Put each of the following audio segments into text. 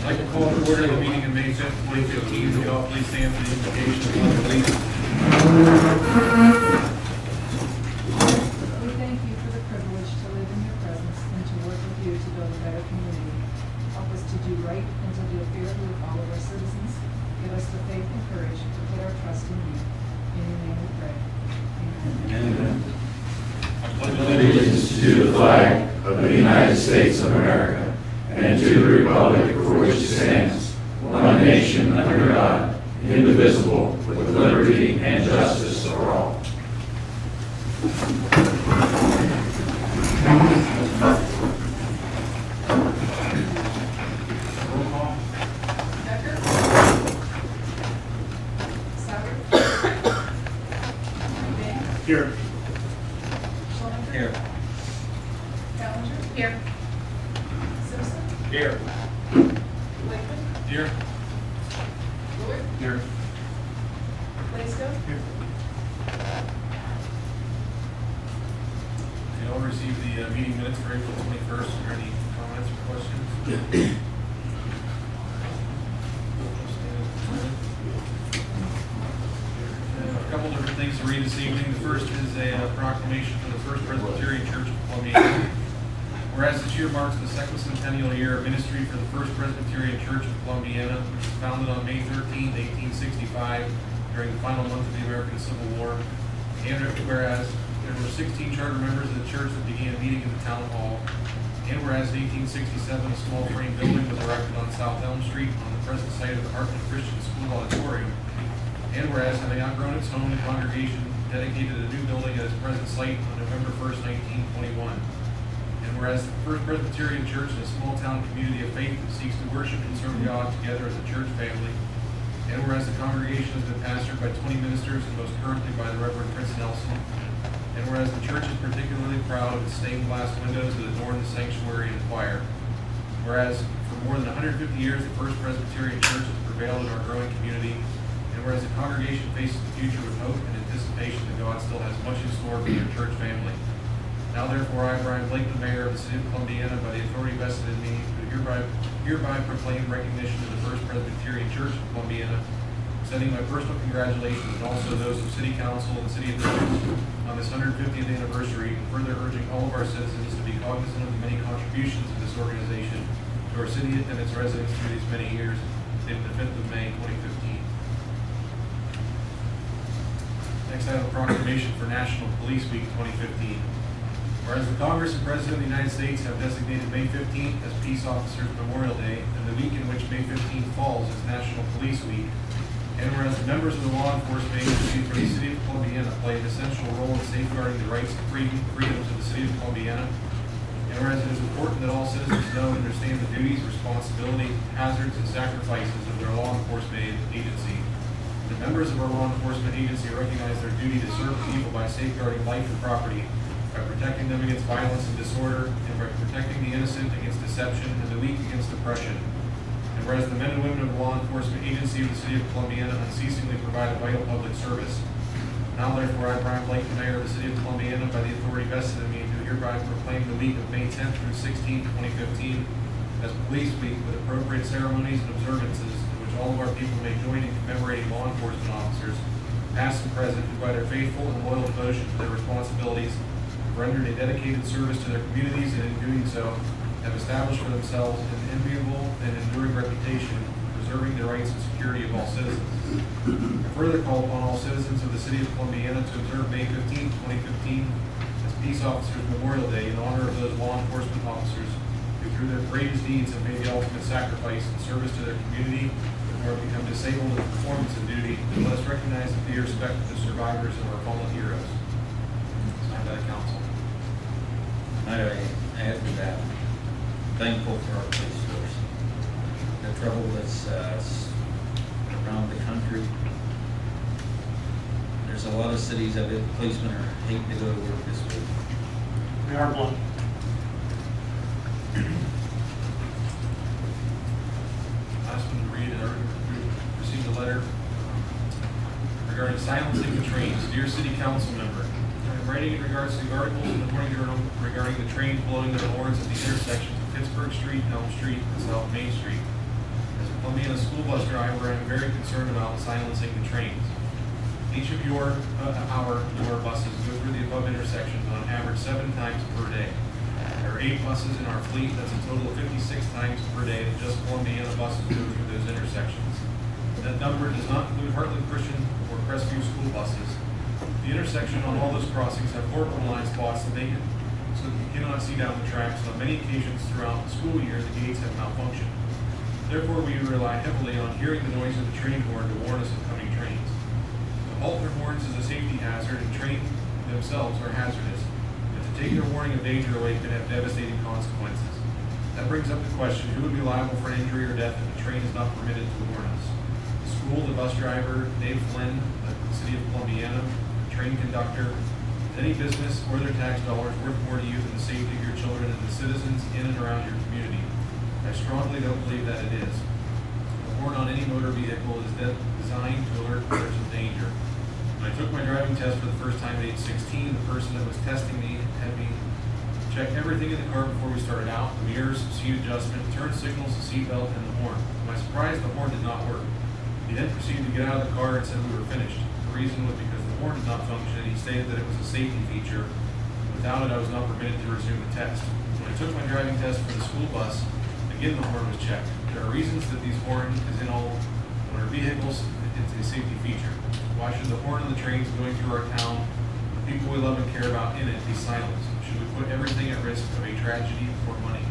I'd like to call to order the meeting in May 5th, 2015. Would you all please stand for the invocation of the Pledge of Allegiance? We thank you for the privilege to live in your presence and to work with you to build a better community. Help us to do right and to deal fairly with all of our citizens. Give us the faith and courage to put our trust in you. In your name we pray. Amen. I pledge Allegiance to the flag of the United States of America and to the republic for which it stands, one nation under God, indivisible, with liberty and justice for all. Roll call. Becker? Sauer? Bain? Here. Schulman? Here. Callender? Here. Simpson? Here. Lakeman? Here. Lewis? Here. Blaisdell? Here. You all received the meeting minutes for April 21st. Are there any comments or questions? A couple different things to read this evening. The first is a proclamation from the First Presbyterian Church of Columbiana. Whereas this year marks the second centennial year of ministry for the First Presbyterian Church of Columbiana, which was founded on May 13, 1865, during the final month of the American Civil War. And whereas there were 16 charter members of the church that began meeting in the town hall. And whereas in 1867 a small frame building was erected on South Elm Street on the present site of the Hartman Christian School Auditorium. And whereas having outgrown its home, the congregation dedicated a new building at its present site on November 1st, 1921. And whereas the First Presbyterian Church is a small town community of faith that seeks to worship and serve God together as a church family. And whereas the congregation has been pastored by 20 ministers and most currently by the Reverend Prince Nelson. And whereas the church is particularly proud of its stained glass windows that adorn the sanctuary and choir. Whereas for more than 150 years the First Presbyterian Church has prevailed in our growing community. And whereas the congregation faces the future with hope and anticipation that God still has much in store for their church family. Now therefore I, Brian Blake, the mayor of the city of Columbiana, by the authority vested in me, do hereby proclaim recognition of the First Presbyterian Church of Columbiana, sending my personal congratulations and also those of City Council and City officials on this 150th anniversary, and further urging all of our citizens to be cognizant of the many contributions of this organization to our city and its residents through these many years, dated the 5th of May, 2015. Next I have a proclamation for National Police Week 2015. Whereas the Congress and President of the United States have designated May 15th as Peace Officers Memorial Day, and the week in which May 15th falls is National Police Week. And whereas the members of the law enforcement agencies for the city of Columbiana play an essential role in safeguarding the rights and freedoms of the city of Columbiana. And whereas it is important that all citizens know and understand the duties, responsibilities, hazards, and sacrifices of their law enforcement agency. The members of our law enforcement agency recognize their duty to serve people by safeguarding life and property, by protecting them against violence and disorder, and by protecting the innocent against deception and the weak against oppression. And whereas the men and women of the law enforcement agency of the city of Columbiana unceasingly provide a vital public service. Now therefore I, Brian Blake, the mayor of the city of Columbiana, by the authority vested in me, do hereby proclaim the week of May 10th through 16th, 2015 as Police Week with appropriate ceremonies and observances in which all of our people may join in commemorating law enforcement officers, past and present, who by their faithful and loyal devotion to their responsibilities rendered a dedicated service to their communities, and in doing so have established for themselves an enviable and enduring reputation for preserving the rights and security of all citizens. I further call upon all citizens of the city of Columbiana to observe May 15, 2015 as Peace Officers Memorial Day in honor of those law enforcement officers who through their courageous deeds have made the ultimate sacrifice in service to their community or have become disabled in the performance of duty, and let us recognize and pay respect to the survivors of our fallen heroes. Signed by the council. Might I add to that, thankful for our police force. The trouble that's around the country, there's a lot of cities that the policemen are hating to go to work this week. We are one. Last one to read, we received a letter regarding silencing the trains. Dear City Council member, I'm writing in regards to the articles in the Morning Journal regarding the trains blowing their horns at the intersections of Pittsburgh Street, Elm Street, and South Main Street. Columbiana school bus driver, I'm very concerned about silencing the trains. Each of your buses go through the above intersections on average 7 times per day. There are 8 buses in our fleet. That's a total of 56 times per day that just Columbiana buses go through those intersections. That number does not include Heartland Christian or Crestview school buses. The intersection on all those crossings have horrible line spots so that you cannot see down the tracks. On many occasions throughout the school year, the gates have malfunctioned. Therefore, we rely heavily on hearing the noise of the train horn to warn us of coming trains. The halter horns is a safety hazard, and trains themselves are hazardous. And to take their warning of danger away could have devastating consequences. That brings up the question, who would be liable for an injury or death if the train is not permitted to warn us? The school, the bus driver, Dave Flynn, the city of Columbiana, the train conductor. Is any business or their tax dollars worth more to you than the safety of your children and the citizens in and around your community? I strongly don't believe that it is. The horn on any motor vehicle is designed to alert others of danger. When I took my driving test for the first time at age 16, the person that was testing me had me check everything in the car before we started out: the mirrors, seat adjustment, turn signals, the seat belt, and the horn. To my surprise, the horn did not work. He then proceeded to get out of the car and said we were finished. The reason was because the horn did not function, and he stated that it was a safety feature. Without it, I was not permitted to resume the test. When I took my driving test for the school bus, again the horn was checked. There are reasons that these horn is in all motor vehicles. It's a safety feature. Why should the horn on the trains going through our town, the people we love and care about in it, be silenced? Should we put everything at risk of a tragedy for money?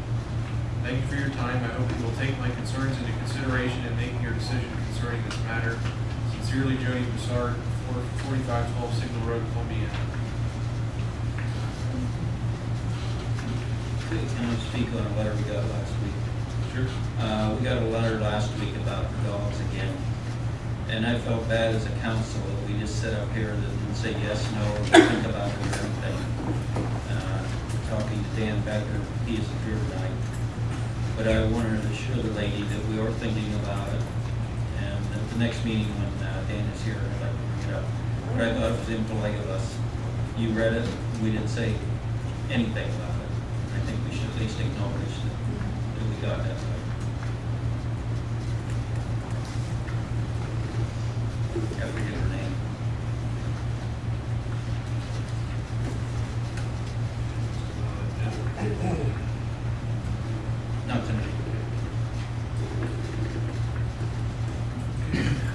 Thank you for your time. I hope that you will take my concerns into consideration in making your decision concerning this matter. Sincerely, Jody Broussard, 4512 Signal Road, Columbiana. Can I speak on a letter we got last week? Sure. We got a letter last week about the dogs again. And I felt bad as a council that we just sit up here and didn't say yes, no, or think about it or anything. Talking to Dan Becker, he isn't here tonight. But I wanted to assure the lady that we are thinking about it. And at the next meeting when Dan is here, I'd like to bring it up. But I thought it was impolite of us. You read it, we didn't say anything about it. I think we should at least acknowledge that we got that way. I forget her name. Not tonight.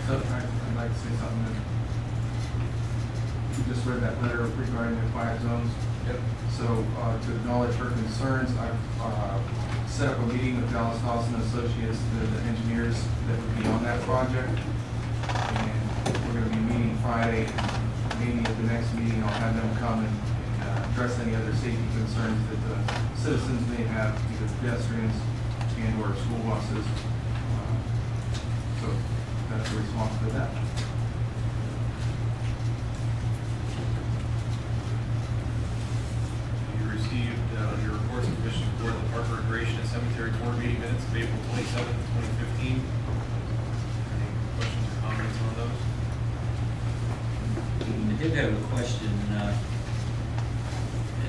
So I'd like to say something. You just read that letter regarding the quiet zones. Yep. So to acknowledge her concerns, I've set up a meeting with Dallas Dawson Associates, the engineers that would be on that project. And we're going to be meeting Friday. Maybe at the next meeting, I'll have them come and address any other safety concerns that the citizens may have, either pedestrians and or school buses. So that's the response to that. You received your reports and commission report of the Park Recreation and Cemetery Board meeting minutes of April 27th, 2015. Any questions or comments on those? I did have a question.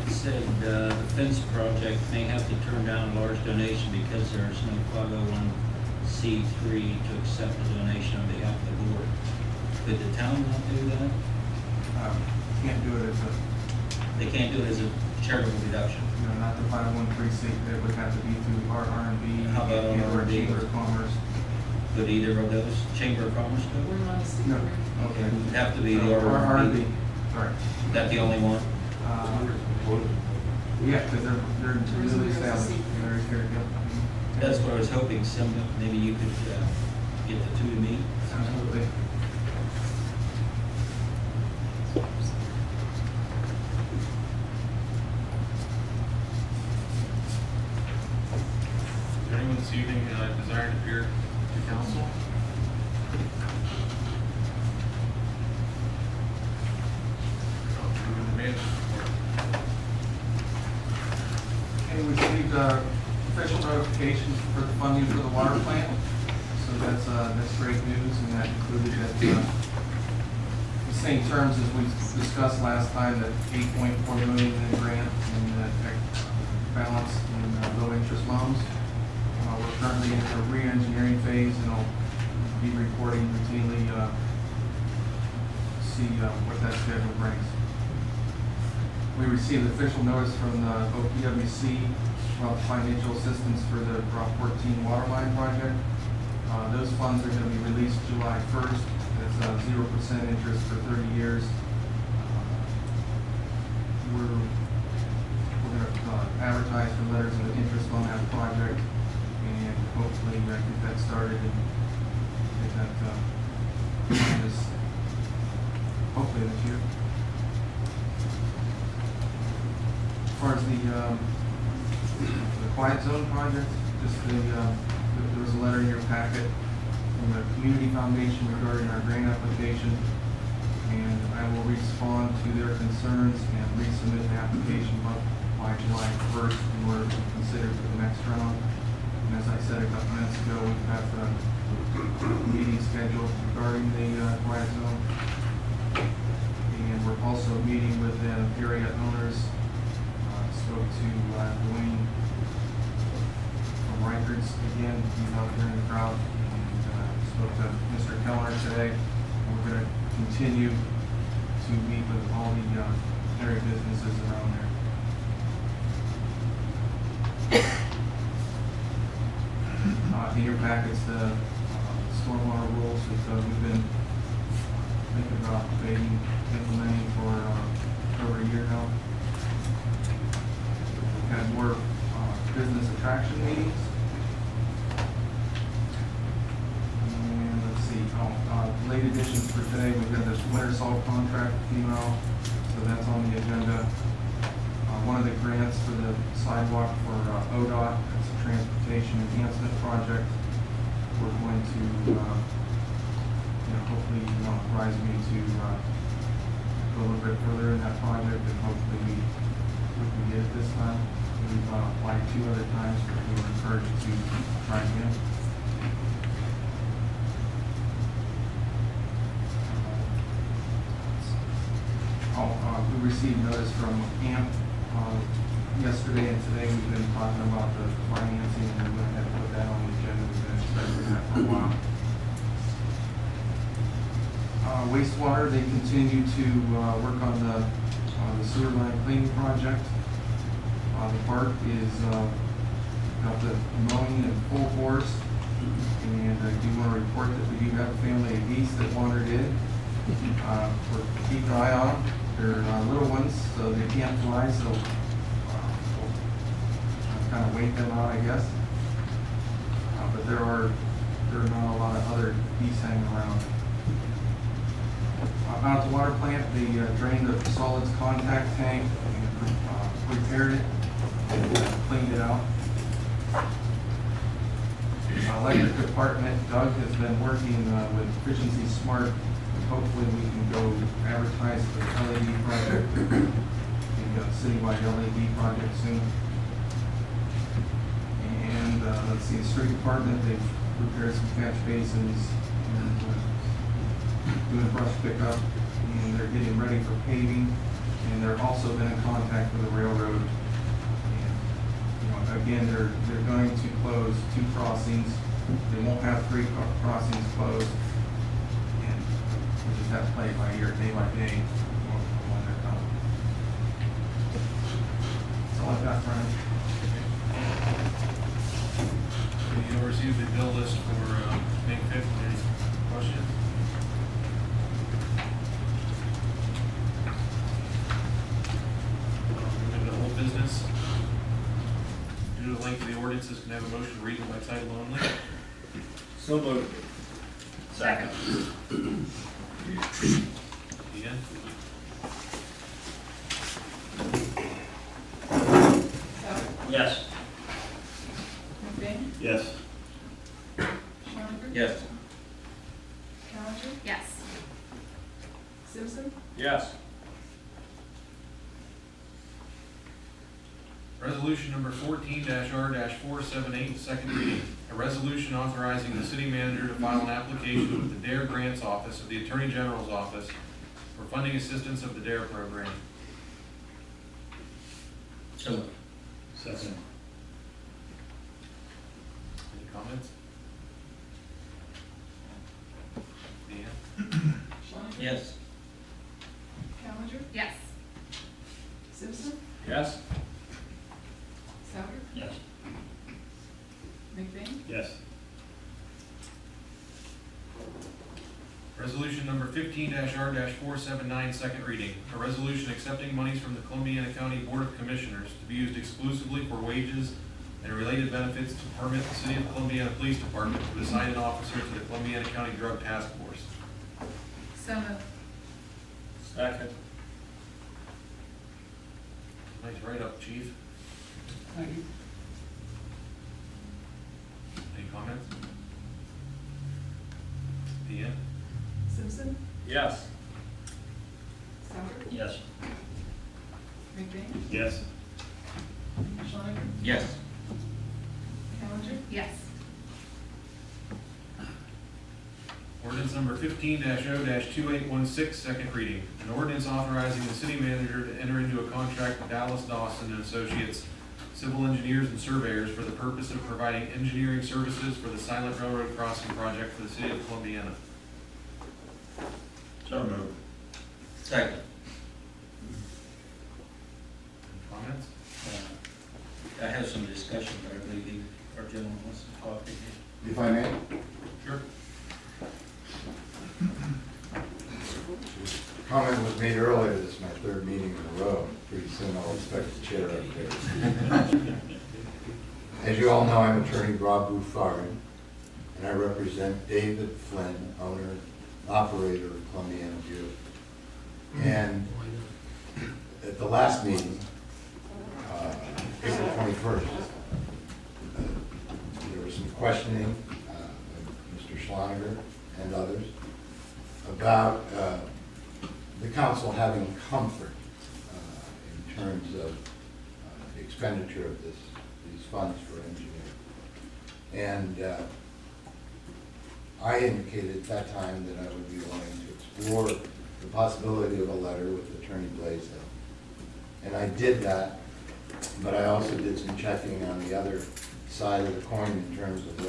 It said the fence project may have to turn down a large donation because there is no 501c3 to accept a donation on behalf of the board. Could the town not do that? Can't do it as a, They can't do it as a charitable deduction. not the 501(c)(3), that would have to be through our R&B How about and or R&B? Chamber of Commerce. Could either of those, Chamber of Commerce do We're it? not a secret. No. Okay, it would have to be the So, our R&B. R&B, sorry. Is that the only one? Yeah, because they're Tourism newly is a established. secret. They're here, yep. That's what I was hoping, maybe you could get the two to me. Absolutely. Is there anyone this evening desiring to appear to council? Moving to management report. Okay, we received official notification for the funding for the water plant. So that's great news, and that included that the same terms as we discussed last time, that $8.4 million in grant and balance in low interest loans. We're currently in a re-engineering phase, and I'll be reporting routinely, see what that schedule brings. We received official notice from the OPWC about financial assistance for the Route 14 waterline project. Those funds are going to be released July 1st. It's 0% interest for 30 years. We're going to advertise for letters of interest on that project, and hopefully get that started and get that behind us, hopefully this year. As far as the Quiet Zone project, just there was a letter in your packet from the Community Foundation regarding our grant application, and I will respond to their concerns and resubmit the application by July 1st in order to be considered for the next round. And as I said a couple minutes ago, we've got a meeting scheduled regarding the Quiet Zone, and we're also meeting with the area owners. Spoke to Dwayne from Rikers again, he's out there in the crowd, and spoke to Mr. Keller today. We're going to continue to meet with all the area businesses around there. In your packets, the stormwater rules that we've been thinking about implementing for over a year now. Had more business attraction meetings. And let's see, late additions for today, we've got this winter salt contract email, so that's on the agenda. One of the grants for the sidewalk for ODOT, it's a transportation enhancement project. We're going to, hopefully, authorize me to go a little bit further in that project, and hopefully we can get it this time. We've applied 2 other times, but we were encouraged to try again. We received notice from AMP yesterday and today. We've been talking about the financing, and we're going to have to put that on the agenda. We've been expecting that for a while. Wastewater, they continue to work on the sewer line cleaning project. The park is got the mowing in full force, and I do want to report that we do have a family of geese that wandered in. We're keeping an eye on them. They're little ones, so they can't fly, so we'll kind of wait them out, I guess. But there are not a lot of other geese hanging around. Out at the water plant, they drained the solids contact tank and repaired it and cleaned it out. Electric department, Doug has been working with Efficiency Smart. Hopefully we can go advertise for the LED project, the citywide LED project soon. And let's see, the street department, they've repaired some catch basins and doing brush pickup, and they're getting ready for paving, and they're also been in contact with the railroad. And, again, they're going to close 2 crossings. They won't have 3 crossings closed, and we just have to play it by ear, day by day, when they're coming. That's all I've got, Brian. You received the bill list for May 5th. Any questions? Moving to old business. Due to the length of the ordinances, can I have a motion to read them by title only? So moved. Second. Ian? Souter, Yes. McBain, Yes. Schonifer, Yes. Callender, Yes. Simpson, Yes. Resolution number 14-R-478, second reading. A resolution authorizing the city manager to file an application with the DARE Grants Office of the Attorney General's Office for funding assistance of the DARE program. So moved. Second. comments? Dan? Schlenker? Yes. Callender? Yes. Simpson? Yes. Souter? Yes. McBain? Yes. Resolution number 15-R-479, second reading. A resolution accepting monies from the Columbiana County Board of Commissioners to be used exclusively for wages and related benefits to permit the City of Columbiana Police Department to assign an officer to the Columbiana County Drug Task Force. So moved. Second. Nice write-up, Chief. Thank you. Any comments? Dan? Simpson? Yes. Souter? Yes. McBain? Yes. Schlenker? Yes. Callender? Yes. Ordinance number 15-0-2816, second reading. An ordinance authorizing the city manager to enter into a contract with Dallas Dawson and Associates Civil Engineers and Surveyors for the purpose of providing engineering services for the Silent Railroad Crossing project for the City of Columbiana. So moved. Second. Any comments? I have some discussion, but I believe our gentleman wants to talk again. If I may, Sure. comment was made earlier, this is my third meeting in a row. Pretty soon I'll expect the chair up there. As you all know, I'm attorney Rob Bufari, and I represent David Flynn, owner, operator of Columbiana View. And at the last meeting, April 21st, there was some questioning of Mr. Schloninger and others about the council having comfort in terms of the expenditure of these funds for engineering. And I indicated at that time that I would be willing to explore the possibility of a letter with Attorney Blaisdell. And I did that, but I also did some checking on the other side of the coin in terms of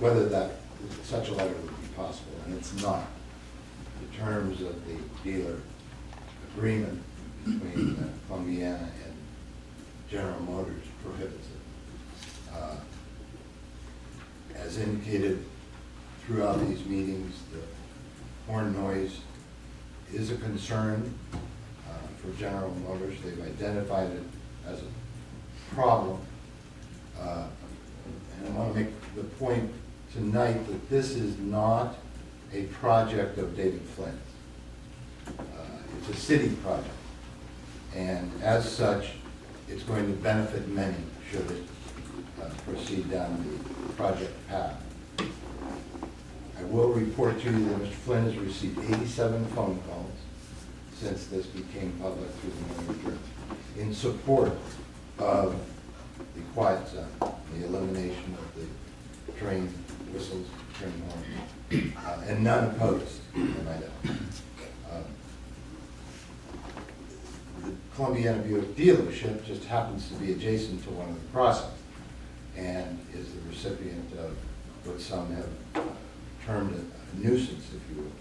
whether such a letter would be possible, and it's not. The terms of the dealer agreement between Columbiana and General Motors prohibits it. As indicated throughout these meetings, the horn noise is a concern for General Motors. They've identified it as a problem. And I want to make the point tonight that this is not a project of David Flynn's. It's a city project. And as such, it's going to benefit many should it proceed down the project path. I will report to you that Mr. Flynn has received 87 phone calls since this became public through the manager in support of the quiet zone, the elimination of the train whistles, train horns, and none opposed, I might add. The Columbiana Buick dealership just happens to be adjacent to one of the crossings and is the recipient of what some have termed a nuisance, if you will.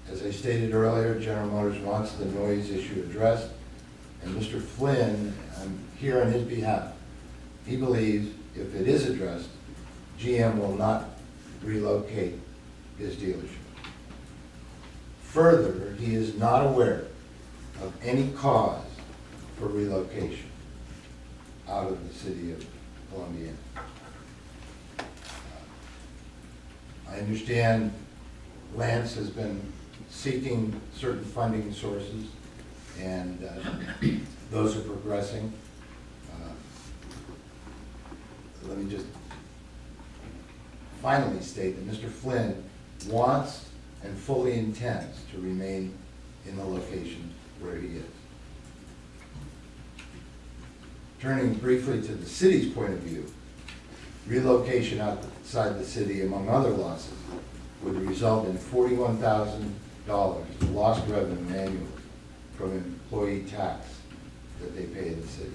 As I stated earlier, General Motors wants the noise issue addressed, and Mr. Flynn, I'm here on his behalf, he believes if it is addressed, GM will not relocate his dealership. Further, he is not aware of any cause for relocation out of the city of Columbiana. I understand Lance has been seeking certain funding sources, and those are progressing. Let me just finally state that Mr. Flynn wants and fully intends to remain in the location where he is. Turning briefly to the city's point of view, relocation outside the city, among other losses, would result in $41,000 lost revenue annually from employee tax that they pay in the city.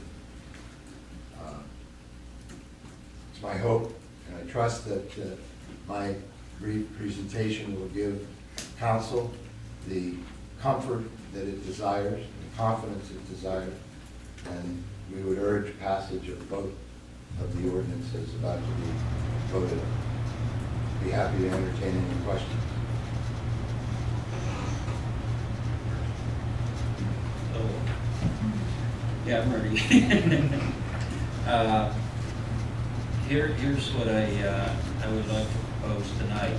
It's my hope, and I trust that my brief presentation will give council the comfort that it desires, the confidence it desires, and we would urge passage of both of the ordinances about to be voted on. Be happy to entertain any questions. Oh, yeah, I'm ready. Here's what I would like to propose tonight.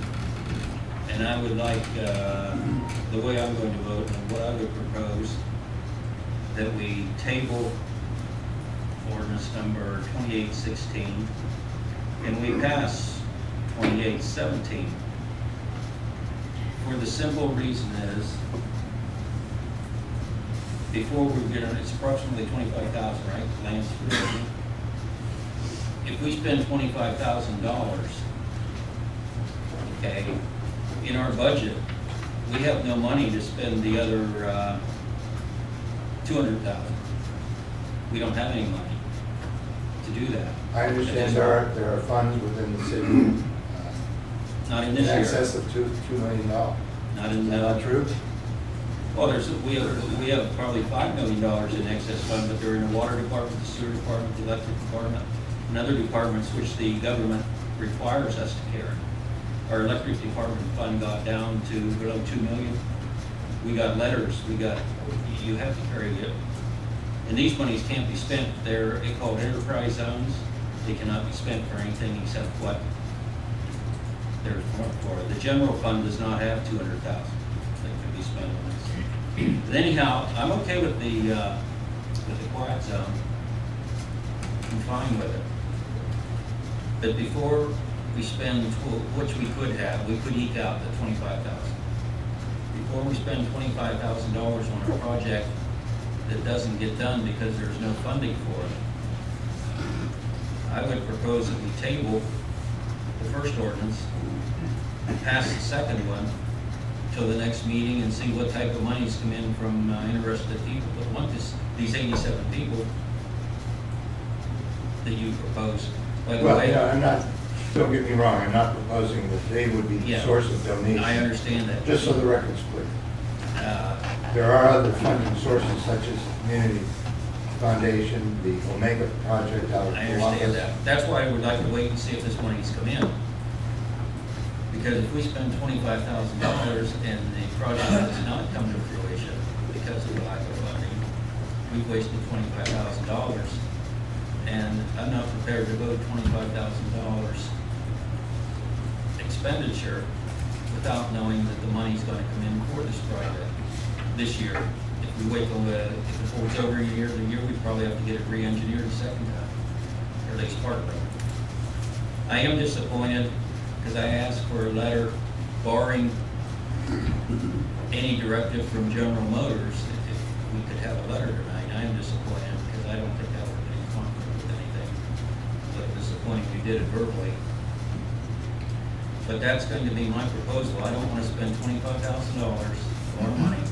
And I would like, the way I'm going to vote, and what I would propose, that we table ordinance number 2816, and we pass 2817. For the simple reason is, before we get on, it's approximately 25,000, right, Lance? If we spend $25,000, okay, in our budget, we have no money to spend the other $200,000. We don't have any money to do that. I understand there are funds within the city Not in in this year. excess of $2 million. Not in Is that not true? Well, we have probably $5 million in excess fund, but they're in the water department, the sewer department, the electric department, and other departments which the government requires us to carry. Our electric department fund got down to below 2 million. We got letters, you have to carry it. And these monies can't be spent, they're called enterprise zones. They cannot be spent for anything except what they're for. The general fund does not have 200,000 that can be spent on this. But anyhow, I'm okay with the quiet zone. I'm fine with it. But before we spend, which we could have, we could eke out the 25,000. Before we spend $25,000 on a project that doesn't get done because there's no funding for it, I would propose that we table the first ordinance, pass the second one till the next meeting and see what type of monies come in from interested people that want these 87 people that you proposed. By the Well, way, I'm not, don't get me wrong, I'm not proposing that they would be the Yeah. source of donation. I understand that. Just so the record's clear. Uh, There are other funding sources such as Community Foundation, the Omega Project out of I Columbus. understand that. That's why I would like to wait and see if this money's come in. Because if we spend $25,000 and the project does not come to fruition because of the lack of funding, we've wasted $25,000. And I'm not prepared to vote $25,000 expenditure without knowing that the money's gonna come in for this project this year. If we wait till, if it holds over a year, we'd probably have to get it re-engineered a second time, or at least part of it. I am disappointed because I asked for a letter barring any directive from General Motors, if we could have a letter tonight. I am disappointed because I don't think that would be in conflict with anything. But disappointed we did it verbally. But that's going to be my proposal. I don't want to spend $25,000 more money,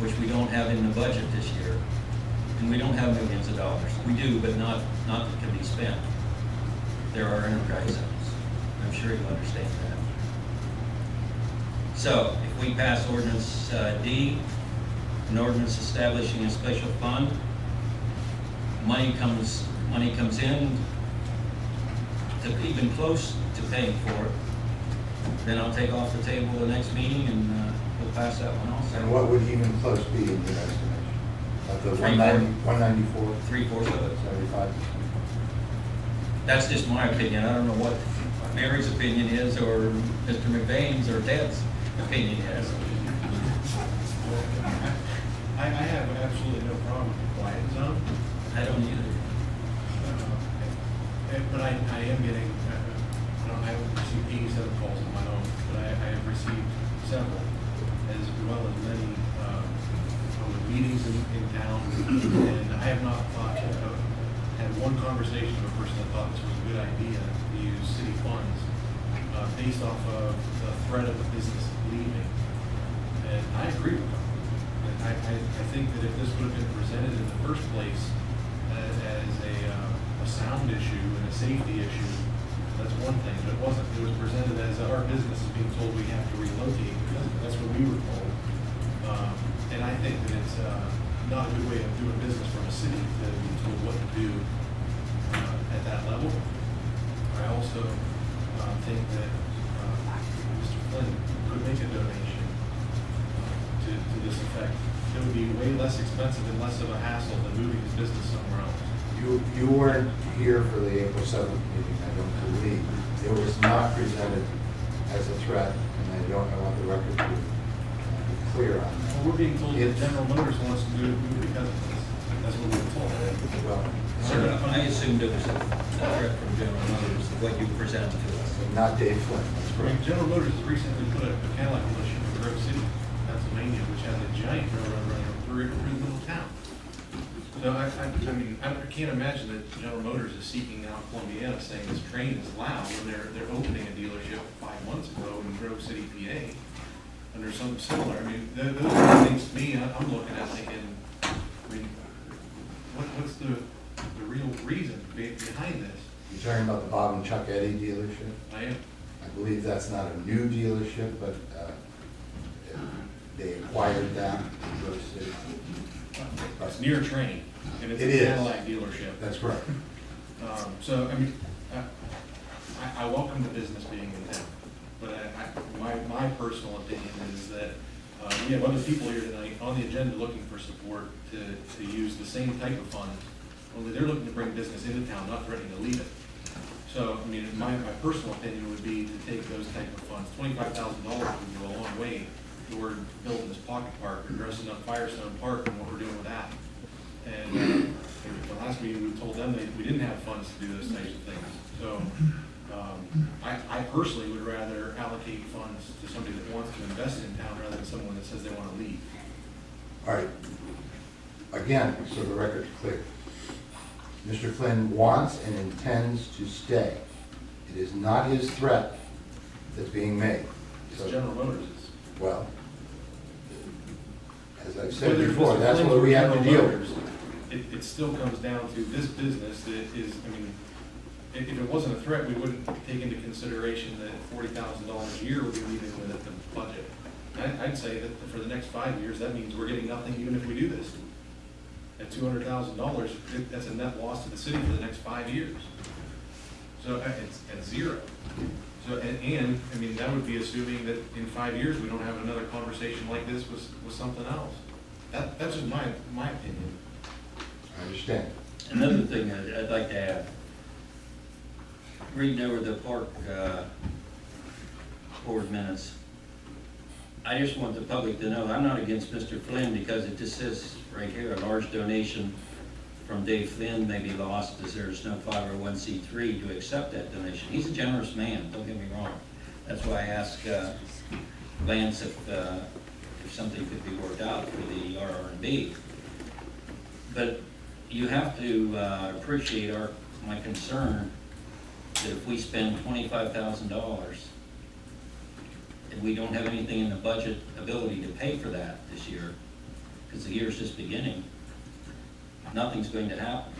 which we don't have in the budget this year. And we don't have millions of dollars. We do, but not that can be spent. There are enterprise zones. I'm sure you understand that. So, if we pass ordinance D, an ordinance establishing a special fund, money comes in to even close to paying for it, then I'll take off the table the next meeting and we'll pass that one also. And what would even close be in your estimation? Of the 194, 3/4 of it. 75%? That's just my opinion. I don't know what Mary's opinion is, or Mr. McBain's, or Ted's opinion is. I have absolutely no problem with the quiet zone. I don't either. But I am getting, I haven't received 87 calls on my own, but I have received several, as well as many from the meetings in town. And I have not thought, had one conversation with a person that thought this was a good idea to use city funds based off of the threat of the business leaving. And I agree with them. And I think that if this would have been presented in the first place as a sound issue and a safety issue, that's one thing, but it wasn't. It was presented as our business is being told we have to relocate, because that's what we were told. And I think that it's not a good way of doing business from a city to be told what to do at that level. I also think that Mr. Flynn could make a donation to this effect. It would be way less expensive and less of a hassle than moving his business somewhere else. You weren't here for the April 7th meeting, I don't believe. It was not presented as a threat, and I want the record to be clear on that. Well, we're being told that General Motors wants to move because of this. That's what we were told. Well, Sir, I assumed it was a threat from General Motors, what you presented to us. not Dave Flynn, that's I mean, correct. General Motors has recently put a Cadillac dealership in Grove City, Pennsylvania, which has a giant railroad running through the little town. So I mean, I can't imagine that General Motors is seeking out Columbiana saying this train is loud when they're opening a dealership 5 months ago in Grove City, PA. And there's something similar. I mean, those are things to me, I'm looking at thinking, I mean, what's the real reason behind this? You're talking about the Bob and Chuck Eddy dealership? I am. I believe that's not a new dealership, but they acquired that in Grove City. It's near a train, and it's It a is. Cadillac dealership. That's correct. So, I mean, I welcome the business being in town, but my personal opinion is that we have other people here tonight on the agenda looking for support to use the same type of funds, only they're looking to bring business into town, not threatening to leave it. So, I mean, my personal opinion would be to take those type of funds, $25,000 would go a long way toward building this pocket park, or dressing up Firestone Park and what we're doing with that. And the last meeting, we told them that we didn't have funds to do those types of things. So, I personally would rather allocate funds to somebody that wants to invest in town rather than someone that says they want to leave. All right. Again, so the record's clear. Mr. Flynn wants and intends to stay. It is not his threat that's being made. It's So, General Motors. well, as I've said Whether it's before, Mr. that's Flynn's what or we have to General deal Motors, with. It still comes down to this business that is, I mean, if it wasn't a threat, we wouldn't take into consideration that $40,000 a year would be leaving with the budget. I'd say that for the next 5 years, that means we're getting nothing even if we do this. At $200,000, that's a net loss to the city for the next 5 years. So it's at zero. So, and, I mean, that would be assuming that in 5 years, we don't have another conversation like this with something else. That's just my opinion. I understand. Another thing I'd like to add, reading over the park board minutes, I just want the public to know, I'm not against Mr. Flynn because it just says right here, a large donation from Dave Flynn may be lost as there's no 501c3 to accept that donation. He's a generous man, don't get me wrong. That's why I asked Lance if something could be worked out for the RR&B. But you have to appreciate my concern that if we spend $25,000 and we don't have anything in the budget ability to pay for that this year, because the year's just beginning, nothing's going to happen.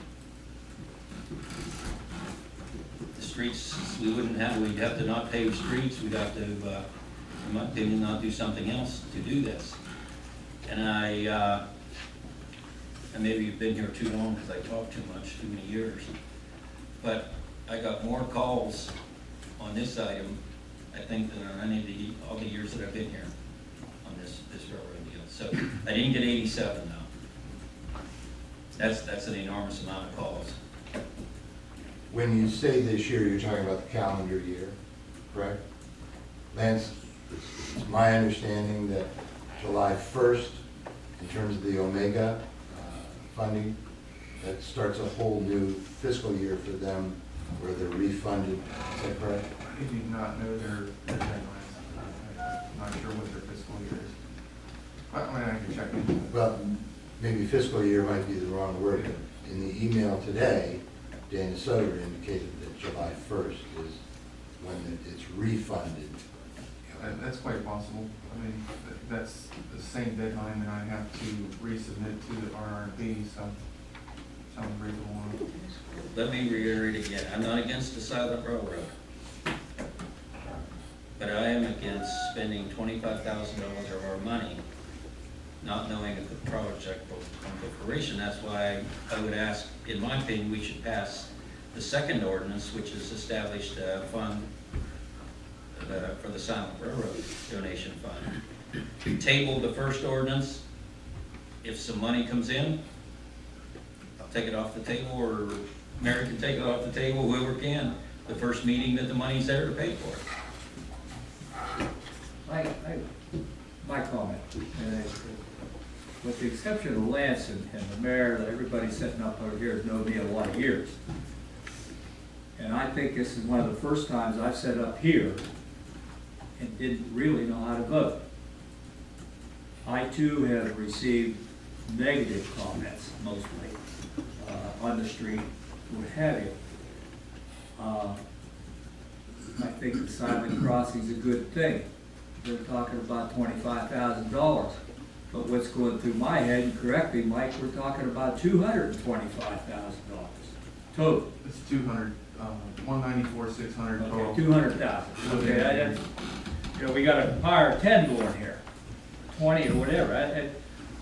The streets, we'd have to not pave streets, we'd have to, in my opinion, not do something else to do this. And and maybe you've been here too long because I talk too much, too many years, but I got more calls on this item, I think, than on any of all the years that I've been here on this railroad deal. So I didn't get 87 though. That's an enormous amount of calls. When you say this year, you're talking about the calendar year, correct? Lance, it's my understanding that July 1st, in terms of the Omega funding, that starts a whole new fiscal year for them where they're refunded. Is that correct? I do not know their deadlines. I'm not sure what their fiscal year is. I mean, I can check into it. Well, maybe fiscal year might be the wrong word. In the email today, Dana Soder indicated that July 1st is when it's refunded. That's quite possible. I mean, that's the same deadline that I have to resubmit to the RRB, so tell them to raise the one. Let me reiterate again, I'm not against the silent railroad. But I am against spending $25,000 of our money, not knowing if the project will come to fruition. That's why I would ask, in my opinion, we should pass the second ordinance, which has established a fund for the silent railroad donation fund. Table the first ordinance. If some money comes in, I'll take it off the table, or Mary can take it off the table, whoever can, the first meeting that the money's there to pay for it. My comment, with the exception of Lance and the mayor, that everybody sitting up over here has known me a lot of years. And I think this is one of the first times I've sat up here and didn't really know how to vote. I too have received negative comments mostly on the street, what have you. I think the silent crossing is a good thing. They're talking about $25,000. But what's going through my head, and correct me, Mike, we're talking about $225,000 total. It's 200, 194, 600 total. Okay, 200,000. Okay, that's, you know, we got a fire 10 going here, 20 or whatever.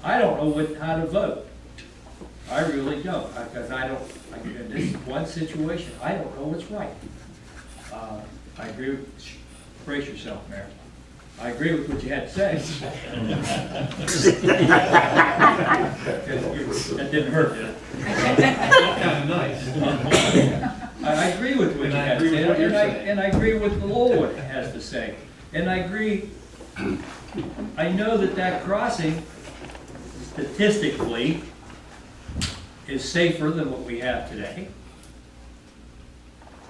I don't know how to vote. I really don't, because this is one situation, I don't know what's right. I agree with, brace yourself, Mayor. I agree with what you had to say. That didn't hurt, did it? Kind of nice. I agree with what you had to say, and I agree with the law what it has to say. And I agree, I know that crossing statistically is safer than what we have today.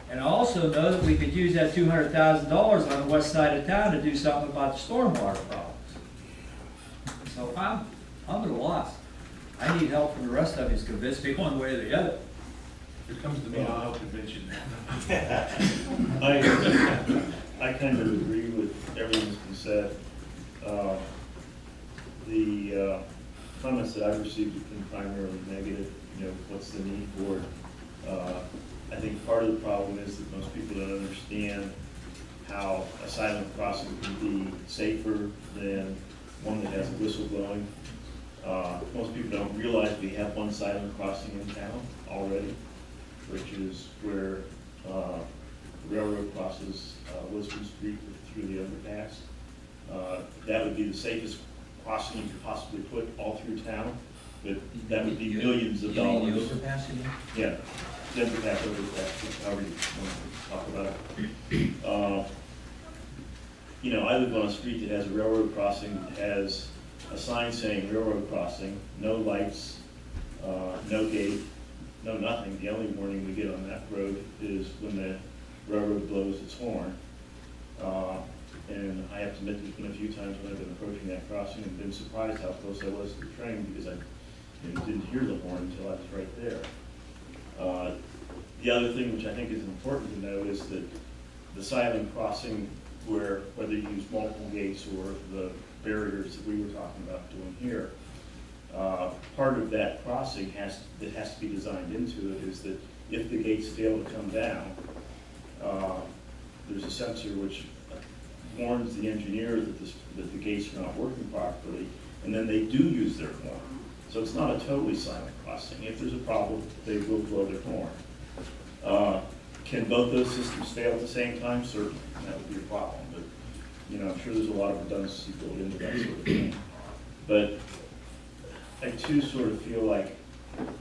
And I also know that we could use that $200,000 on the west side of town to do something about the stormwater problems. So I'm at a loss. I need help from the rest of you to convince me one way or the other. If it comes to me, I'll help convince you. I kind of agree with everything that's been said. The comments that I've received have been primarily negative. You know, what's the need for it? I think part of the problem is that most people don't understand how a silent crossing can be safer than one that has a whistle blowing. Most people don't realize we have one silent crossing in town already, which is where the railroad crosses Lisbon Street through the overpass. That would be the safest crossing you could possibly put all through town, but that would be millions of dollars. You mean the overpass, you mean? Yeah, the overpass, however you want to talk about it. You know, I live on a street that has a railroad crossing, that has a sign saying railroad crossing, no lights, no gate, no nothing. The only warning we get on that road is when the railroad blows its horn. And I have to admit, there's been a few times when I've been approaching that crossing and been surprised how close I was to the train, because I didn't hear the horn until I was right there. The other thing which I think is important to know is that the silent crossing, where whether you use multiple gates or the barriers that we were talking about doing here, part of that crossing that has to be designed into it is that if the gates fail to come down, there's a sensor which warns the engineer that the gates are not working properly, and then they do use their horn. So it's not a totally silent crossing. If there's a problem, they will blow their horn. Can both those systems fail at the same time? Certainly, that would be a problem. But you know, I'm sure there's a lot of redundancy built into that sort of thing. But I too sort of feel like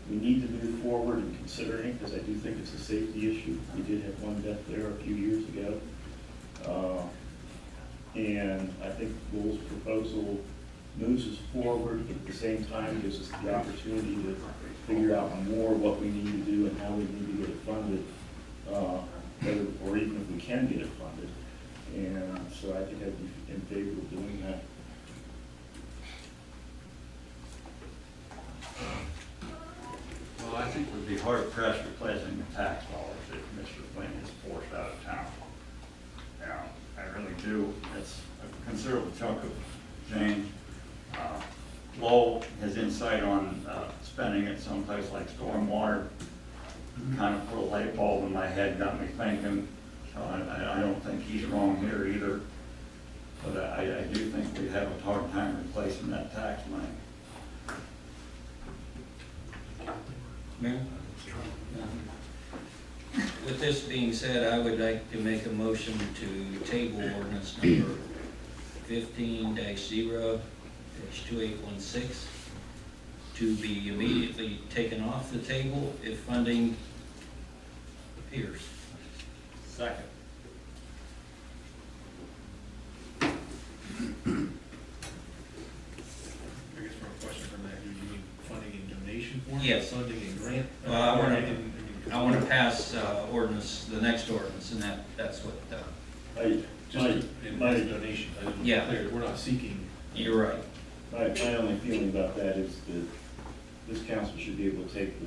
we need to move forward in considering it, because I do think it's a safety issue. We did have one death there a few years ago. And I think Bull's proposal moves us forward, but at the same time gives us the opportunity to figure out more what we need to do and how we need to get it funded, or even if we can get it funded. And so I think I'd be in favor of doing that. Well, I think we'd be hard pressed replacing the tax dollars that Mr. Flynn has forced out of town. I really do. It's a considerable chunk of change. Lowell has insight on spending it someplace like stormwater. Kind of put a light bulb in my head, got me thinking. So I don't think he's wrong here either. But I do think we have a hard time replacing that tax money. Mayor? With this being said, I would like to make a motion to table ordinance number 15-0-2816 to be immediately taken off the table if funding appears. Second. I guess for a question from that, do you mean funding in donation form? Yes. Funding in grant? Well, I want to pass ordinance, the next ordinance, and that's what, Just in my- donation, I didn't Yeah. clear, we're not seeking. you're right. My only feeling about that is that this council should be able to take the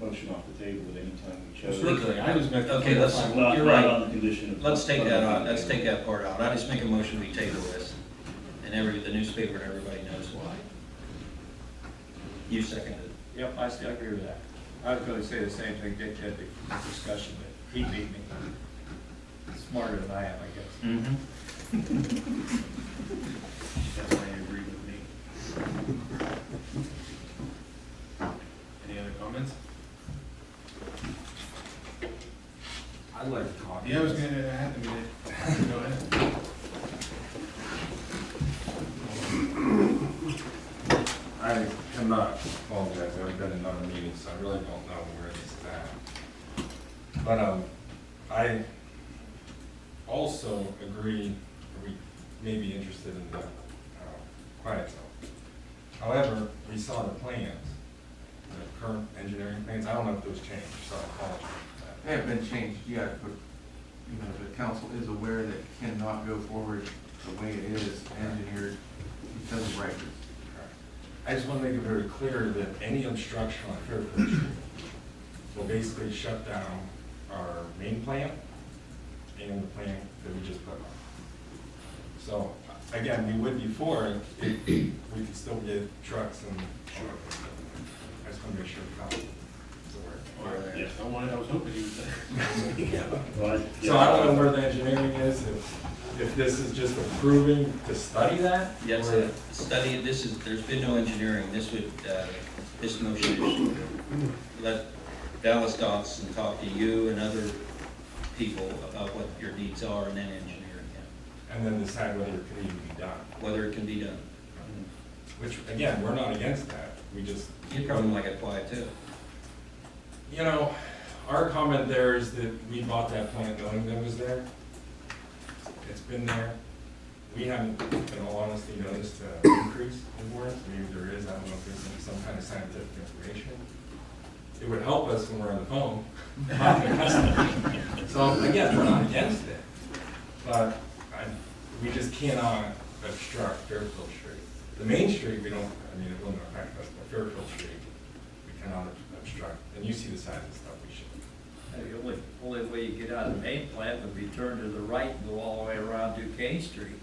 motion off the table at any time we chose. Certainly, I was meant to Okay, let's- clarify. Not- you're not right. on the condition of. Let's take that out, let's take that part out. I just make a motion, we table this, and the newspaper and everybody knows why. You seconded. Yep, I still agree with that. I was gonna say the same thing, Dick had the discussion, but he beat me. Smarter than I am, I guess. Mm-hmm. That's why you agree with me. Any other comments? I'd like to talk. Yeah, I was gonna, go ahead. I cannot apologize, I've been in another meeting, so I really don't know where this is at. But, I also agree, or we may be interested in the quiet zone. However, we saw the plans, the current engineering plans, I don't know if those changed, so I apologize for that. They haven't been changed yet, but, you know, the council is aware that it cannot go forward the way it is engineered because of records. I just want to make it very clear that any obstruction on Fairfield Street will basically shut down our main plant and the plant that we just put on. So, again, we would be for it if we could still get trucks and all that stuff. I just want to make sure the council is aware. Yes. I was hoping you would say. Well, So I don't know where the engineering is, if this is just approving to study that? Yes, or- study, there's been no engineering, this motion is, let Dallas Dodson talk to you and other people about what your needs are and then engineering it, And then decide whether it can even be done. whether it can be done. Which, again, we're not against that, we just. You'd probably like it quiet too. You know, our comment there is that we bought that plant knowing that it was there. It's been there. We haven't, in all honesty, noticed an increase in warrants. Maybe there is, I don't know if there's some kind of scientific information. It would help us when we're on the phone. So again, we're not against it, but we just cannot obstruct Fairfield Street. The main street, we don't, I mean, it wouldn't affect us, but Fairfield Street, we cannot obstruct. And you see the size of stuff we should. The only way you get out of the main plant would be turn to the right and go all the way around Duquesne Street.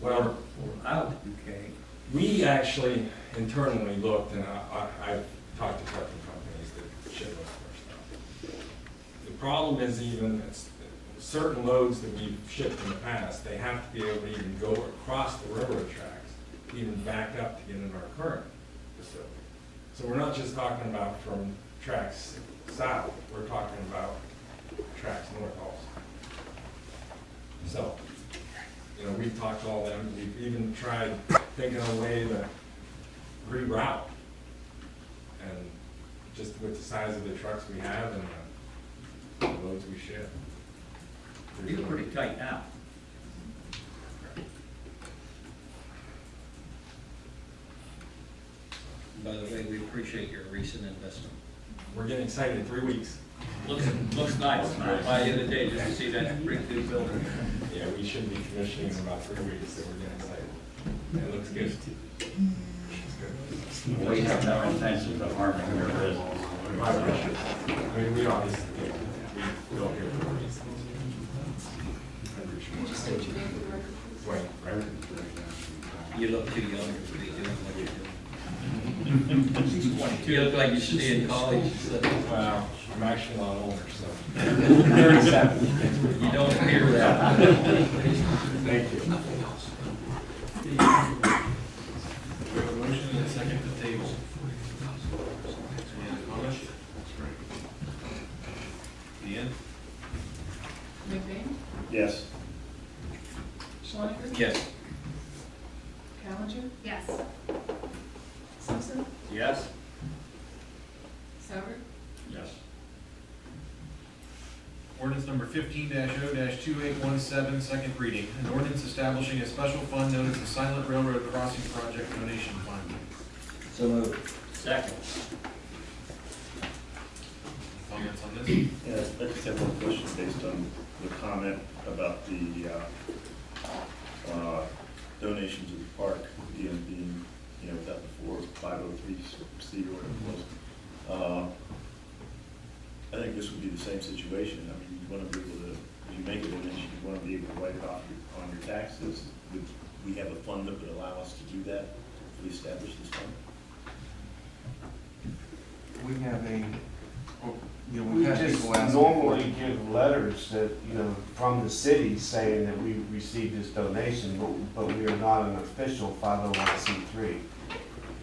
Well, Or out Duquesne. we actually internally looked, and I've talked to trucking companies that ship us our stuff. The problem is even, certain loads that we've shipped in the past, they have to be able to even go across the railroad tracks, even back up to get into our current facility. So we're not just talking about from tracks south, we're talking about tracks north also. So, you know, we've talked to all them, we've even tried thinking of a way to reroute. And just with the size of the trucks we have and the loads we ship. You're pretty tight now. By the way, we appreciate your recent investment. We're getting excited in 3 weeks. Looks nice. I drove by the other day just to see that brick new building. Yeah, we should be commissioning in about 3 weeks, so we're getting excited. It looks good. Looks good. We have no intention of harming your business. I mean, we obviously, we don't hear from these Just state your name for the record, please. Wayne, right? You look too young to be doing what you're doing. You look like you should be in college. Wow, I'm actually a lot older, so. 37. You don't hear that. Thank you. We have a motion and a second to table. Any other comments? Deanne? McBain? Yes. Schwank? Yes. Callender? Yes. Simpson? Yes? Sauer? Yes. Ordinance number 15-0-2817, second reading. An ordinance establishing a special fund known as the Silent Railroad Crossing Project Donation Fund. So moved. Second. Comments on this? Yeah, I just have one question based on the comment about the donation to the park, being, without the 503C or whatever it was. I think this would be the same situation. I mean, you want to be able to, if you make a donation, you want to be able to write it off on your taxes. Would we have a fund that would allow us to do that if we establish this fund? We have We we've had just people ask. normally give letters that, from the city saying that we received this donation, but we are not an official 501c3,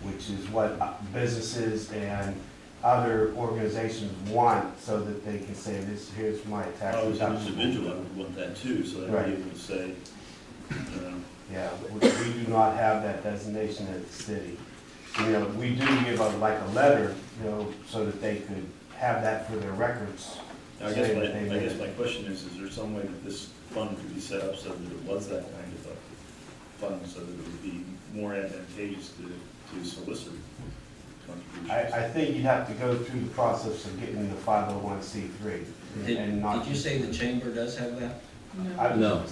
which is what businesses and other organizations want, so that they can say, here's my tax I was an deductible. individual, I would want that too, so Right. I'd be able to say, Yeah, we do not have that designation at the city. We do give a letter, so that they could have that for their records. I Say guess that they made it. my question is there some way that this fund could be set up so that it was that kind of a fund, so that it would be more advantageous to solicit contributions? I think you'd have to go through the process of getting the 501c3. and not Did you say the chamber does have that? No.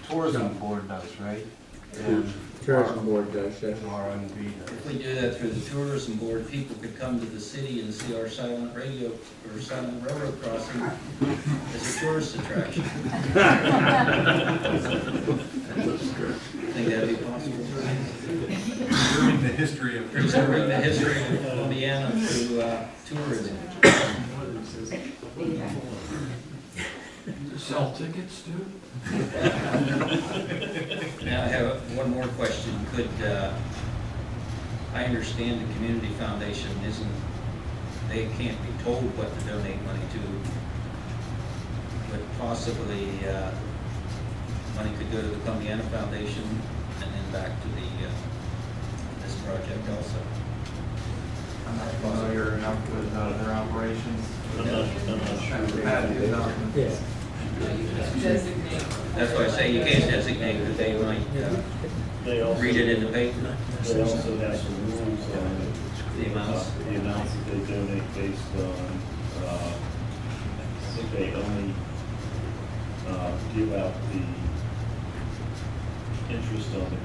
Tourism board does, right? And Tourism board does, yes. RMV If does. we do that through the tourism board, people could come to the city and see our silent radio or silent railroad crossing as a tourist attraction. Think that'd be possible? Preserving the history of. Preserving the history of Columbiana through tourism. Sell tickets too? Now, I have one more question. Could, I understand the community foundation they can't be told what to donate money to, but possibly, money could go to the Columbiana Foundation and then back to this project also. I'm not familiar enough with their operations. I'm not sure. Pat is not. Yeah. Designate. That's why I say you can't designate, but they might They also, read it in the paper. they also have some rules on The amounts. the amounts that they donate based on, I think they only give out the interest on the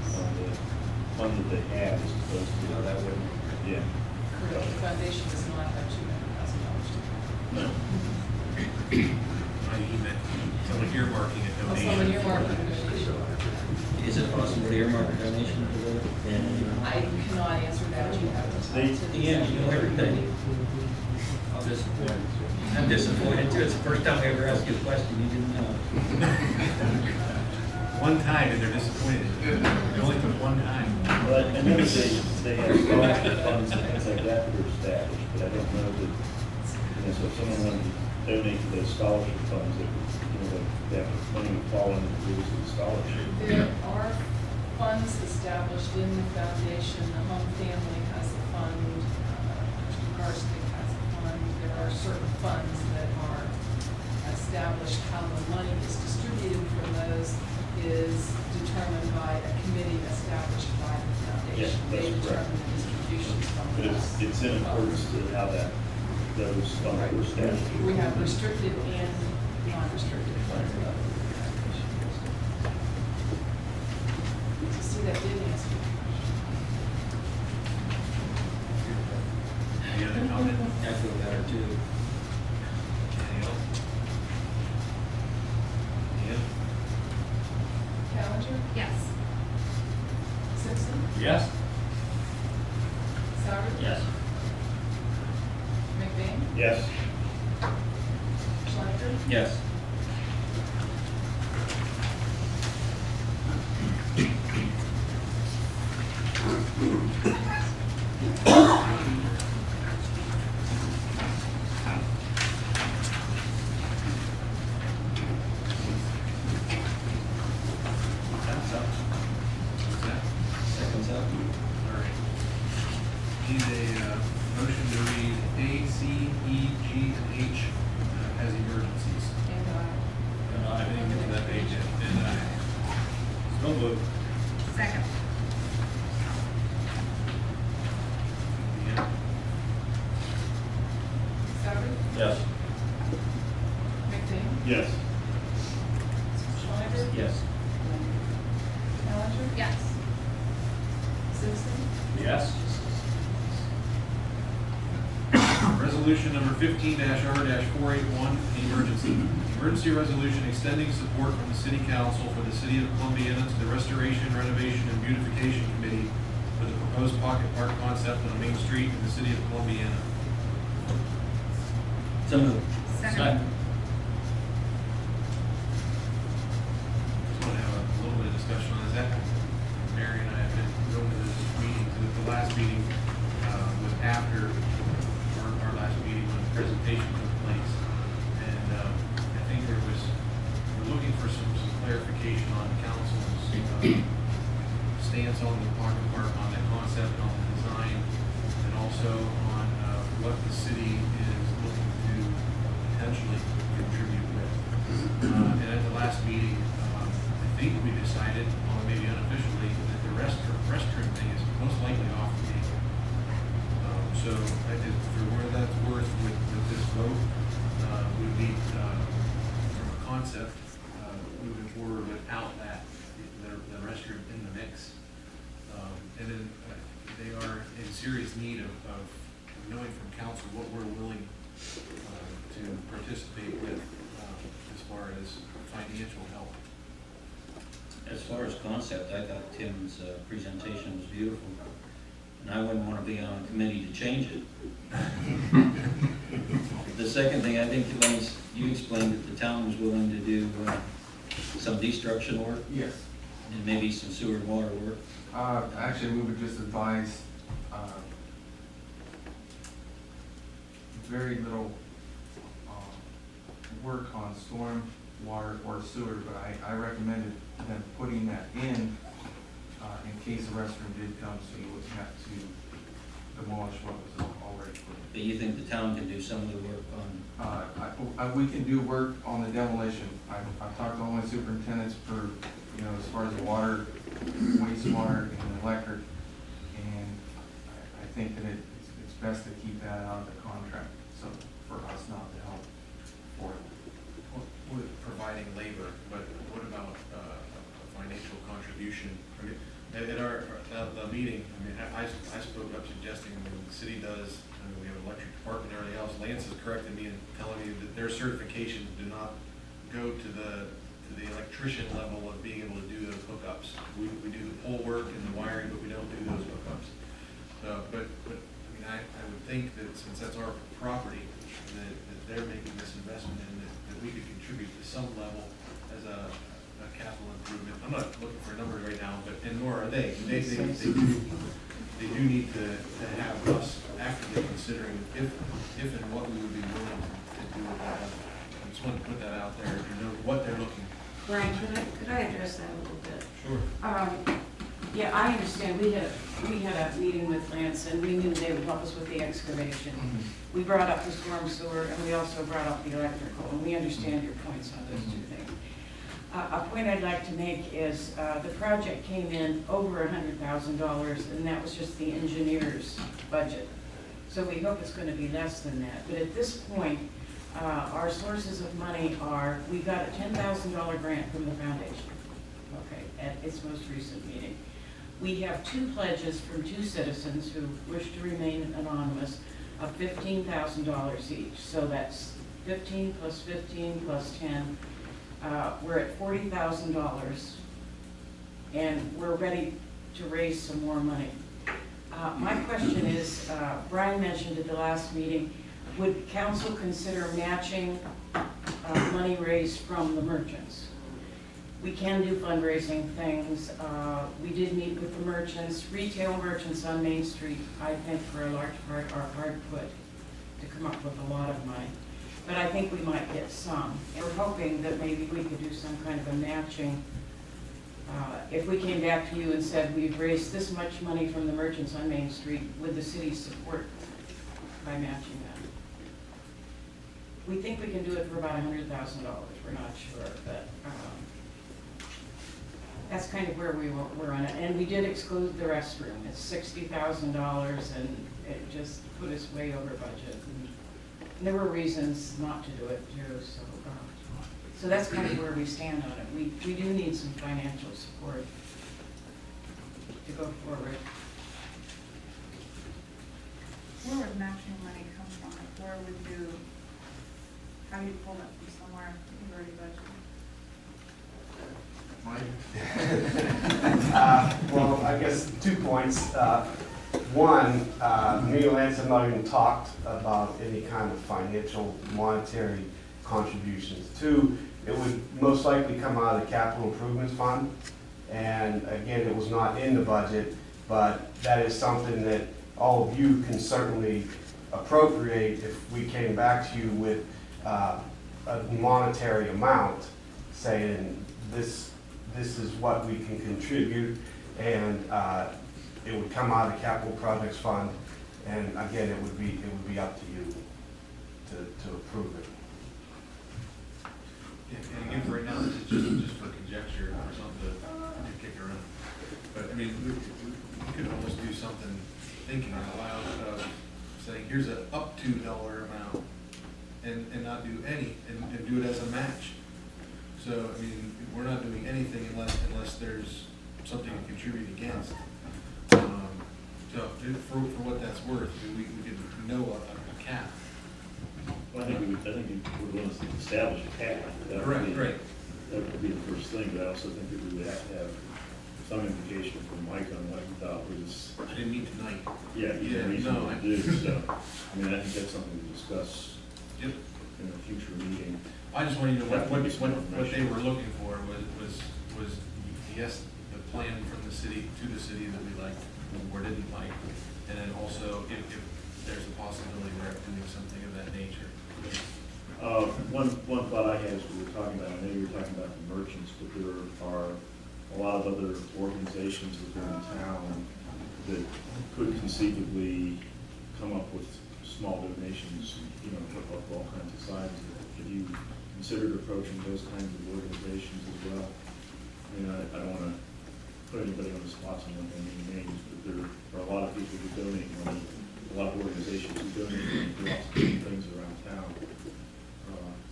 fund that they have as opposed to. No, that wouldn't. Yeah. Correct. The foundation does not have $200,000 to No. I.e. meant someone earmarking a Oh, donation. someone earmarking a donation. Is it possible to earmark a donation for that? I cannot answer that. You have to talk to the. Yeah, you know everything. I'm disappointed too. It's the first time I ever asked you a question you didn't know. One time and they're disappointed. It only took one time. But I know they have scholarship funds and things like that that are established, but I don't know that, so if someone wanted to donate to those scholarship funds, that money would fall under the rules of the scholarship. There are funds established in the foundation. The Home Family has a fund, Mr. Garstick has a fund. There are certain funds that are established. How the money is distributed from those is determined by a committee established by the foundation. Yeah, They that's correct. determine the distributions from But those. it's in accordance to how those funds were established. We have restricted and non-restricted funds. So see, that did answer your question. Any other comment? I feel better too. Anything else? Deanne? Callender? Yes. Simpson? Yes? Sauer? Yes. Yes. Schleifer? Yes. That's up. What's that? Seconds up. All right. Need a motion to read A, C, E, G, and H as emergencies. And I didn't get to that page yet, and I. So moved. Second. Yeah. Sauber? Yes. McBain? Yes. Schleifer? Yes. Bellinger? Yes. Simpson? Yes. Resolution number 15-R-481, emergency. Emergency resolution extending support from the City Council for the City of Columbiana to the Restoration, Renovation, and Beautification Committee for the proposed pocket park concept on Main Street in the City of Columbiana. So moved. Second. Just want to have a little bit of discussion on that. Mary and I have been going to this meeting, the last meeting was after our last meeting when the presentation took place. And I think we're looking for some clarification on council's stance on the pocket park, on the concept, on the design, and also on what the city is looking to potentially contribute with. And at the last meeting, I think we decided, well, maybe unofficially, that the restroom thing is most likely off the table. So I did, for where that's worth with this vote, would be, from a concept, moving forward without the restroom in the mix. And then they are in serious need of knowing from council what we're willing to participate with as far as financial help. As far as concept, I thought Tim's presentation was beautiful, and I wouldn't want to be on a committee to change it. The second thing, I think, Lenny, you explained that the town was willing to do some destruction work Yes. and maybe some sewer and water work. Actually, we would just advise, very little, work on storm, water, or sewer, but I recommended them putting that in case a restroom did come, so you wouldn't have to demolish what was already put in. But you think the town can do some of the work on, We can do work on the demolition. I've talked to all my superintendents for, as far as the water, wastewater, and electric, and I think that it's best to keep that out of the contract, so for us not to help for it. With providing labor, but what about a financial contribution? I mean, at the meeting, I mean, I spoke up suggesting, I mean, the city does, I mean, we have an electric department and everything else. Lance has corrected me and telling me that their certifications do not go to the electrician level of being able to do those hookups. We do the pole work and the wiring, but we don't do those hookups. But I mean, I would think that since that's our property, that they're making this investment in, that we could contribute to some level as a capital improvement. I'm not looking for numbers right now, but, and nor are they. They do need to have us actively considering if and what we would be willing to do with that. I just want to put that out there, to know what they're looking. Brian, could I address that a little bit? Sure. Yeah, I understand. We had a meeting with Lance, and we knew they would help us with the excavation. We brought up the storm sewer, and we also brought up the electrical, and we understand your points on those two things. A point I'd like to make is the project came in over $100,000, and that was just the engineer's budget. So we hope it's going to be less than that. But at this point, our sources of money are, we got a $10,000 grant from the foundation, okay, at its most recent meeting. We have 2 pledges from 2 citizens who wish to remain anonymous of $15,000 each. So that's 15 plus 15 plus 10. We're at $40,000, and we're ready to raise some more money. My question is, Brian mentioned at the last meeting Would council consider matching money raised from the merchants? We can do fundraising things. We did meet with the merchants, retail merchants on Main Street, I think for a large part are hard put to come up with a lot of money. But I think we might get some. And we're hoping that maybe we could do some kind of a matching. If we came back to you and said, we've raised this much money from the merchants on Main Street, would the city support by matching that? We think we can do it for about $100,000. We're not sure, but that's kind of where we're on it. And we did exclude the restroom. It's $60,000, and it just put us way over budget. And there were reasons not to do it too, so that's kind of where we stand on it. We do need some financial support to go forward. Where would matching money come from? Like, where would you, how do you pull that from somewhere you've already budgeted? Well, I guess 2 points. One, me and Lance have not even talked about any kind of financial, monetary contributions. 2, it would most likely come out of the capital improvements fund. And again, it was not in the budget, but that is something that all of you can certainly appropriate if we came back to you with a monetary amount saying this is what we can contribute, and it would come out of the capital projects fund, and again, it would be up to you to approve it. And again, for right now, this is just for conjecture or something to kick around. But I mean, we could almost do something, thinking out loud, of saying, here's an up to dollar amount, and not do any, and do it as a match. So, I mean, we're not doing anything unless there's something to contribute against. So, for what that's worth, we could know a cap. Well, I think we would want to establish a cap. That would be- Right. That would be the first thing, but I also think that we would have to have some indication from Mike on what he thought was. I didn't mean tonight. Yeah, Yeah, reasonable no, to do, so, I mean, I think that's something to discuss Yep. in a future meeting. I just wanted to know what they were looking for was yes, the plan from the city to the city that we liked or didn't like, and then also if there's a possibility they're doing something of that nature. One thought I had as we were talking about, I know you were talking about the merchants, but there are a lot of other organizations within town that could conceivably come up with small donations, you know, of all kinds of sizes. Have you considered approaching those kinds of organizations as well? I mean, I don't want to put anybody on the spot on what they name names, but there are a lot of people who donate money, a lot of organizations who donate money for lots of different things around town.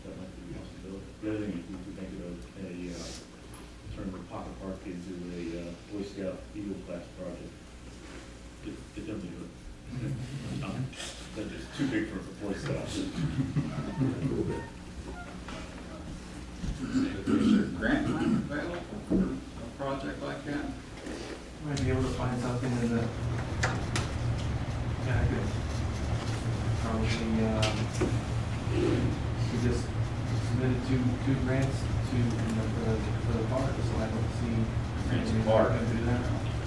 That might be a possibility. The other thing is we could make it turn the pocket park into a Boy Scout Eagle class project. Get them to do it. That's just too big for Boy Scouts. Is there grant money available for a project like that? Might be able to find something in the, yeah, I could probably, we just submitted two grants to, for the park, so I don't see. Grants and park. Do that.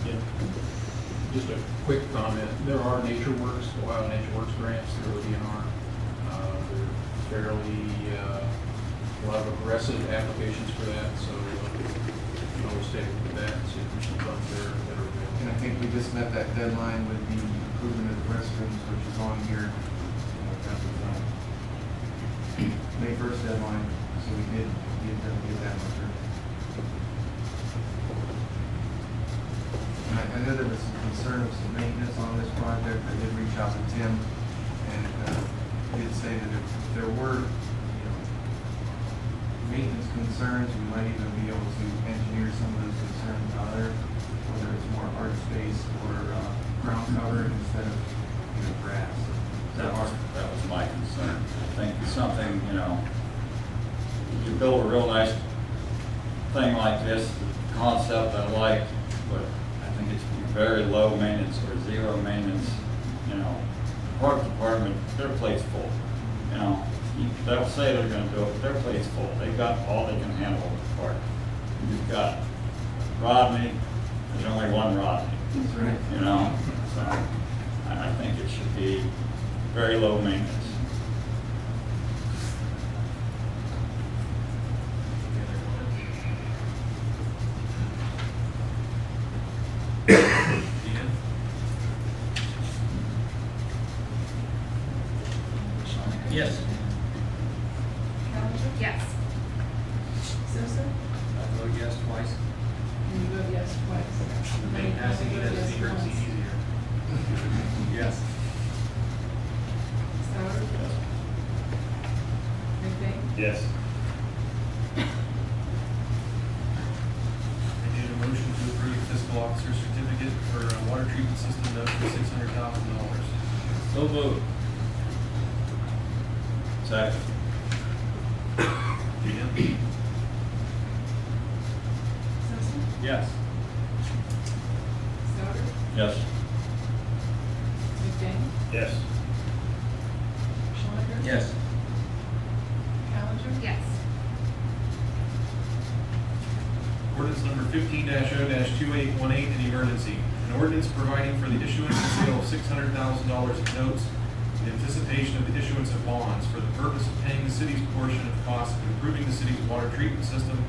Yeah. Just a quick comment, there are Nature Works, Ohio Nature Works grants through DNR. They're fairly, a lot of aggressive applications for that, so you can always take with that and see if there's some funds there that are available. And I think we just met that deadline with the improvement of the restrooms, which is on here. That was, May 1st deadline, so we did get that one through. And I know there was some concern with some maintenance on this project. I did reach out to Tim, and he did say that if there were, maintenance concerns, we might even be able to engineer some of those concerns out there, whether it's more art space or ground cover instead of, grass. That was my concern. I think something, you build a real nice thing like this, the concept I like, but I think it's very low maintenance or zero maintenance, park department, their plate's full. You know, they'll say they're gonna do it, but their plate's full. They've got all they can handle at the park. You've got Rodney, there's only one Rodney. That's right. You know, so I think it should be very low maintenance. Any other comments? Deanne? Yes. Callender? Yes. Simpson? I vote yes twice. And you vote yes twice. Make passing it as an emergency easier. Yes. Souter? McBain? Yes. I need a motion to approve fiscal officer certificate for a water treatment system note for $600,000. So moved. Second. Deanne? Simpson? Yes. Souter? Yes. McBain? Yes. Schwanker? Yes. Callender? Yes. Ordinance number 15-0-2818, an emergency. An ordinance providing for the issuance and sale of $600,000 of notes in anticipation of the issuance of bonds for the purpose of paying the city's portion of the cost of improving the city's water treatment system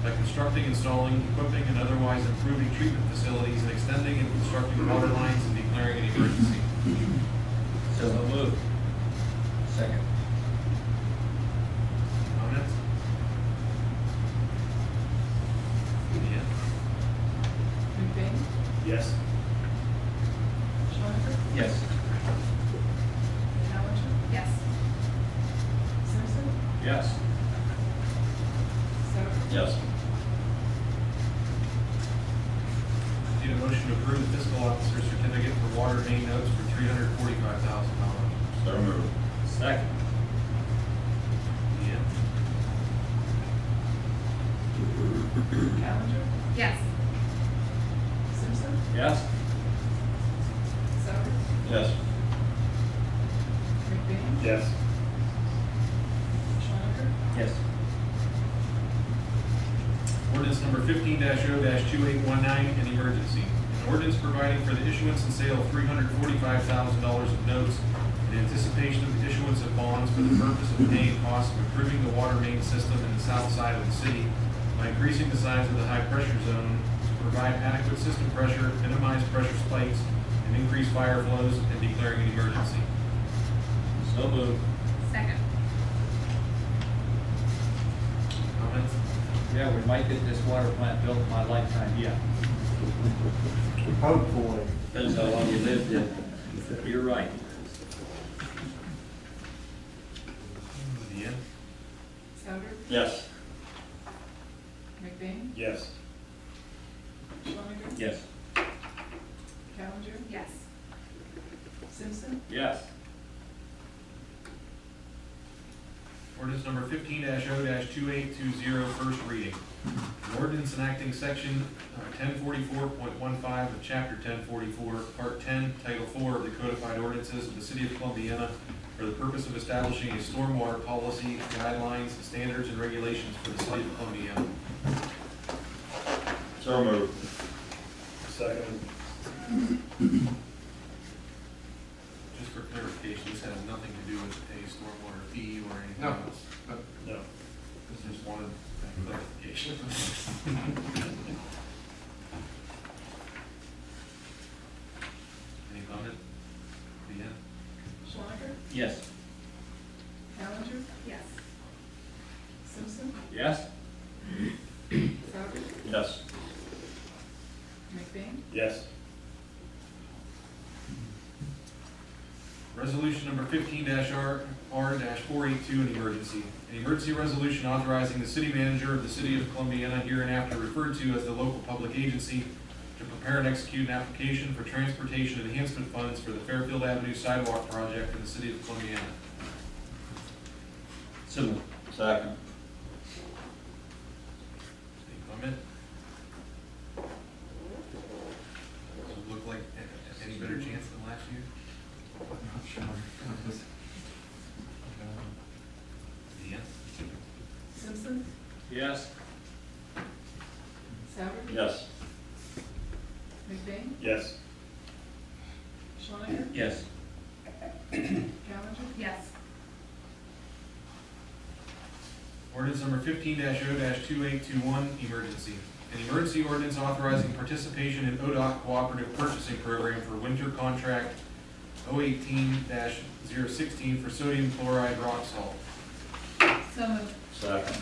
by constructing, installing, equipping, and otherwise improving treatment facilities and extending and constructing water lines and declaring an emergency. So moved. Second. Comments? Deanne? McBain? Yes. Schwanker? Yes. Callender? Yes. Simpson? Yes. Souter? Yes. Need a motion to approve the fiscal officer certificate for water main notes for $345,000. So moved. Second. Deanne? Callender? Yes. Simpson? Yes. Souter? Yes. McBain? Yes. Schwanker? Yes. Ordinance number 15-0-2819, an emergency. An ordinance providing for the issuance and sale of $345,000 of notes in anticipation of the issuance of bonds for the purpose of paying costs of improving the water main system in the south side of the city by increasing the size of the high pressure zone to provide adequate system pressure, minimize pressure spikes, and increase fire flows, and declaring an emergency. So moved. Second. Comments? Yeah, we might get this water plant built in my lifetime yet. Hopefully. Depends how long you lived in. You're right. Deanne? Souter? Yes. McBain? Yes. Schwanker? Yes. Callender? Yes. Simpson? Yes. Ordinance number 15-0-2820, first reading. An ordinance enacting section 1044.15 of chapter 1044, part 10, title 4 of the codified ordinances of the city of Columbiana for the purpose of establishing a stormwater policy, guidelines, standards, and regulations for the city of Columbiana. So moved. Second. Just for clarification, this has nothing to do with a stormwater fee or anything No. else. No. This just wanted that clarification. Any comment? Deanne? Schwanker? Yes. Callender? Yes. Simpson? Yes. Souter? Yes. McBain? Yes. Resolution number 15-R-482, an emergency. An emergency resolution authorizing the city manager of the city of Columbiana, hereinafter referred to as the local public agency, to prepare and execute an application for transportation enhancement funds for the Fairfield Avenue sidewalk project in the city of Columbiana. So moved. Second. Any comment? Does it look like any better chance than last year? Not sure. Yes. Souter? Yes. McBain? Yes. Schwanniger? Yes. Callender? Yes. Ordinance number 15-0-2821, emergency. An emergency ordinance authorizing participation in ODOT Cooperative Purchasing Program for winter contract 018-016 for sodium chloride rock salt. So moved. Second.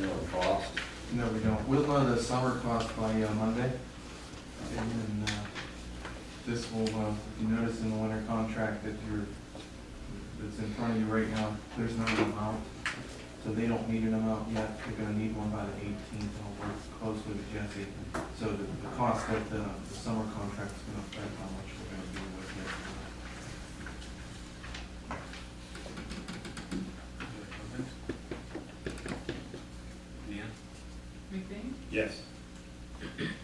No cost. No, we don't. We'll know the summer cost by Monday. And then this will, if you notice in the winter contract that's in front of you right now, there's no amount. So they don't need an amount yet. They're gonna need one by the 18th. I'll work closely with Jesse. So the cost of the summer contract is gonna affect how much we're gonna do with it. Deanne? McBain? Yes.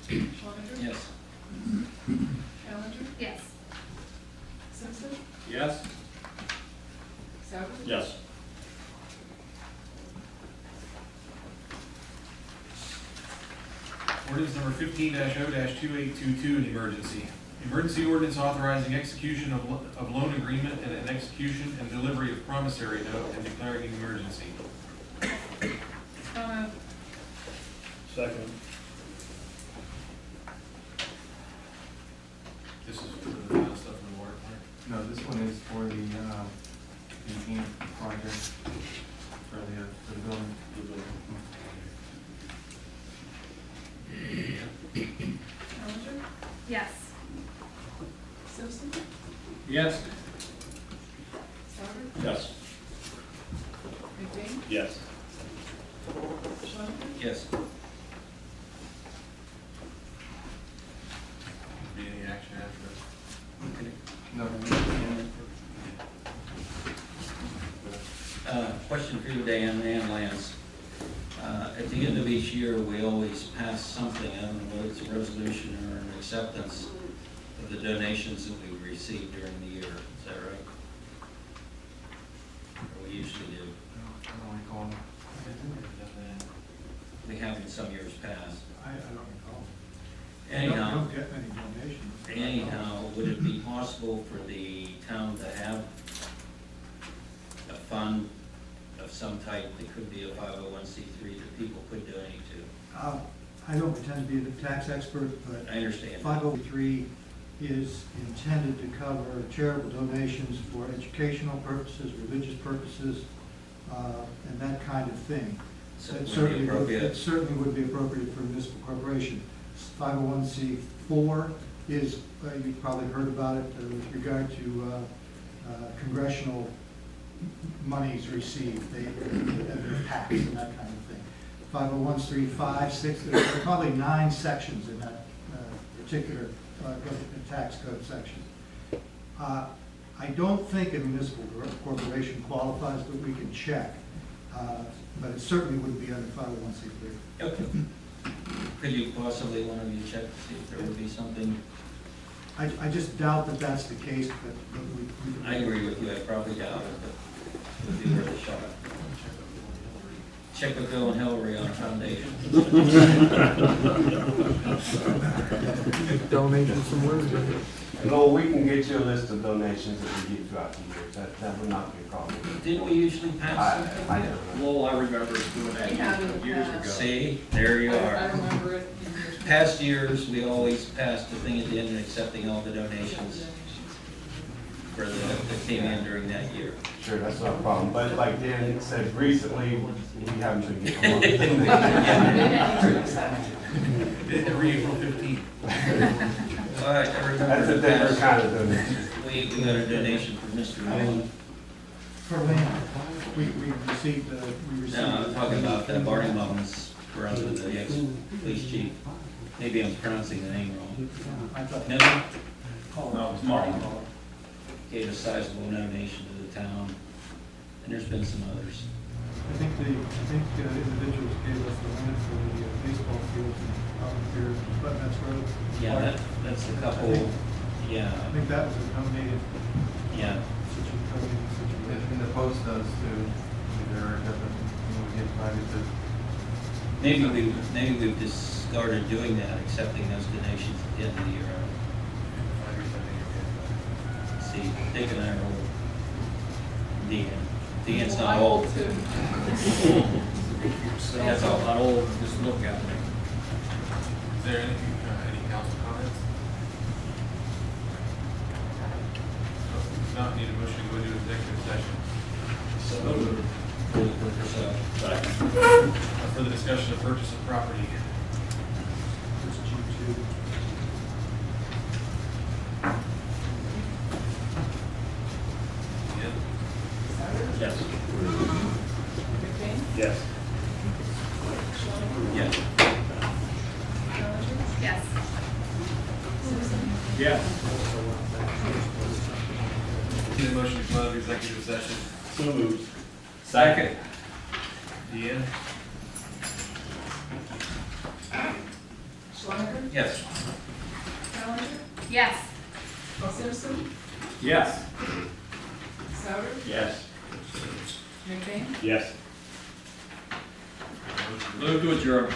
Schwanniger? Yes. Callender? Yes. Simpson? Yes. Souter? Yes. Ordinance number 15-0-2822, an emergency. Emergency ordinance authorizing execution of loan agreement and an execution and delivery of promissory note and declaring an emergency. So moved. Second. This is for the stuff in the water plant. No, this one is for the AMP project for the building. Callender? Yes. Simpson? Yes. Souter? Yes. McBain? Yes. Schwanniger? Yes. Be any action after this? No, Question for you, Dan and Lance. At the end of each year, we always pass something, I don't know whether it's a resolution or an acceptance of the donations that we received during the year. Is that right? Or we usually do. I don't recall. We have in some years past. I don't recall. Anyhow. Don't get many donations. Anyhow, would it be possible for the town to have a fund of some type that could be a 501c3 that people could donate to? I don't pretend to be the tax expert, but I understand. 503 is intended to cover charitable donations for educational purposes, religious purposes, and that kind of thing. So It it would be certainly would, appropriate. it certainly would be appropriate for a municipal corporation. 501c4 is, you've probably heard about it with regard to congressional monies received, their tax and that kind of thing. 501c3, 5, 6, there are probably 9 sections in that particular tax code section. I don't think a municipal corporation qualifies, but we can check. But it certainly wouldn't be under 501c3. Okay. Could you possibly, one of you, check to see if there would be something? I just doubt that that's the case, but we. I agree with you, I probably doubt it, but it would be worth a shot. Check with Bill and Hillary on foundation. Donations from where? Well, we can get you a list of donations that we get throughout the year. That would not be a problem. Didn't we usually pass something? I don't know. Lowell, I remember doing that years ago. See, there you I are. remember it. in years Past years, we always passed the thing at the end and accepting all the donations for that came in during that year. Sure, that's not a problem. But like Dan said, recently, we haven't been getting a lot of donations. Every April 15th. All right, I remember. That's a different kind of donation. We got a donation from Mr. Nolan. For land, we received, No, I'm talking about Barney Mullins, brother, the ex-police chief. Maybe I'm pronouncing the name wrong. I thought. No, No, it's Martin. gave a sizable donation to the town, and there's been some others. I think individuals gave us the limit for the baseball fields out here, but that's road. Yeah, that's a couple, I yeah, think that was a donated yeah. situation. And the post does too. They're Maybe we've just started doing that, accepting those donations at the end of the year. See, Dick and I are old. Dean's not old. too. That's all. Not old, just look at me. Is there any council comments? If not, need a motion to go into executive session. For the discussion of purchase of property. Yeah. Yes. McBain? Yes. Yes. Challenger? Yes. Simpson? Yes. Need a motion to come out of executive session. So moved. Second. Deanne? Schlenker? Yes. Challenger? Yes. Simpson? Yes. Souter? Yes. McBain? Yes. Move to adjourn.